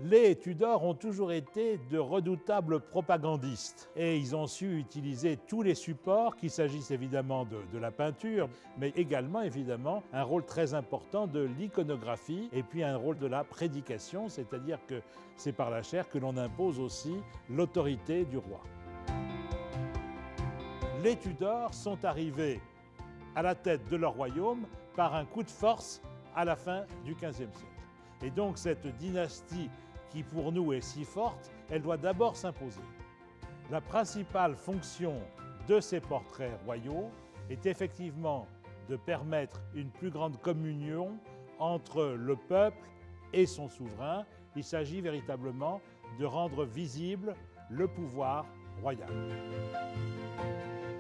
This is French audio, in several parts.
Les Tudors ont toujours été de redoutables propagandistes et ils ont su utiliser tous les supports, qu'il s'agisse évidemment de la peinture, mais également évidemment un rôle très important de l'iconographie et puis un rôle de la prédication, c'est-à-dire que c'est par la chair que l'on impose aussi l'autorité du roi. Les Tudors sont arrivés à la tête de leur royaume par un coup de force à la fin du XVe siècle. Et donc cette dynastie qui pour nous est si forte, elle doit d'abord s'imposer. La principale fonction de ces portraits royaux est effectivement de permettre une plus grande communion entre le peuple et son souverain. Il s'agit véritablement de rendre visible le pouvoir royal.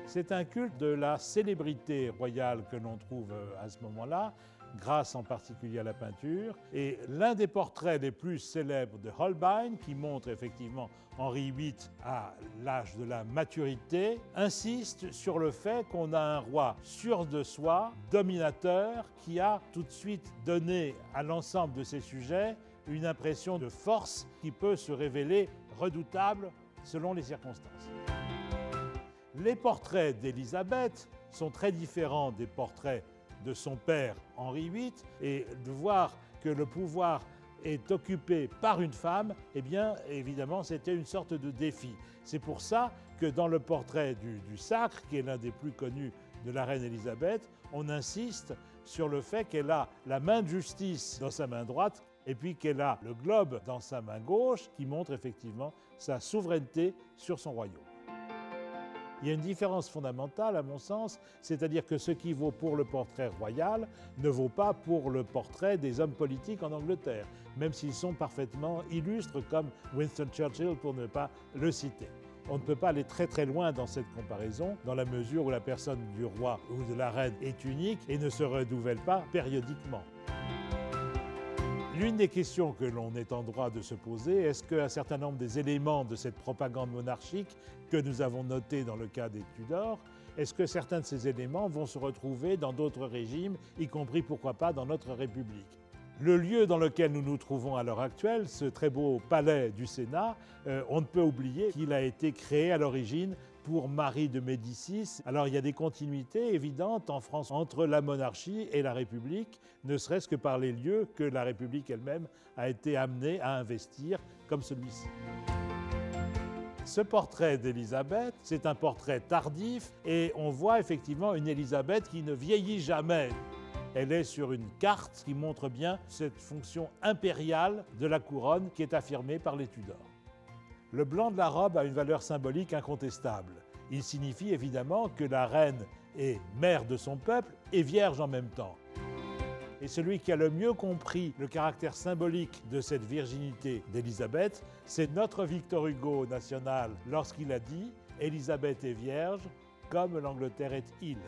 C'est un culte de la célébrité royale que l'on trouve à ce moment-là, grâce en particulier à la peinture. Et l'un des portraits les plus célèbres de Holbein, qui montre effectivement Henri VIII à l'âge de la maturité, insiste sur le fait qu'on a un roi sûr de soi, dominateur, qui a tout de suite donné à l'ensemble de ses sujets une impression de force qui peut se révéler redoutable selon les circonstances. Les portraits d'Élisabeth sont très différents des portraits de son père Henri VIII, et de voir que le pouvoir est occupé par une femme, eh bien évidemment c'était une sorte de défi. C'est pour ça que dans le portrait du Sacre, qui est l'un des plus connus de la reine Élisabeth, on insiste sur le fait qu'elle a la main de justice dans sa main droite et puis qu'elle a le globe dans sa main gauche, qui montre effectivement sa souveraineté sur son royaume. Il y a une différence fondamentale à mon sens, c'est-à-dire que ce qui vaut pour le portrait royal ne vaut pas pour le portrait des hommes politiques en Angleterre, même s'ils sont parfaitement illustres comme Winston Churchill pour ne pas le citer. On ne peut pas aller très très loin dans cette comparaison, dans la mesure où la personne du roi ou de la reine est unique et ne se renouvelle pas périodiquement. L'une des questions que l'on est en droit de se poser, est-ce qu'un certain nombre des éléments de cette propagande monarchique que nous avons notés dans le cas des Tudors, est-ce que certains de ces éléments vont se retrouver dans d'autres régimes, y compris pourquoi pas dans notre République ? Le lieu dans lequel nous nous trouvons à l'heure actuelle, ce très beau palais du Sénat, on ne peut oublier qu'il a été créé à l'origine pour Marie de Médicis. Alors il y a des continuités évidentes en France entre la monarchie et la République, ne serait-ce que par les lieux que la République elle-même a été amenée à investir, comme celui-ci. Ce portrait d'Élisabeth, c'est un portrait tardif et on voit effectivement une Élisabeth qui ne vieillit jamais. Elle est sur une carte qui montre bien cette fonction impériale de la couronne qui est affirmée par les Tudors. Le blanc de la robe a une valeur symbolique incontestable. Il signifie évidemment que la reine est mère de son peuple et vierge en même temps. Et celui qui a le mieux compris le caractère symbolique de cette virginité d'Élisabeth, c'est notre Victor Hugo national lorsqu'il a dit « Élisabeth est vierge, comme l'Angleterre est île ».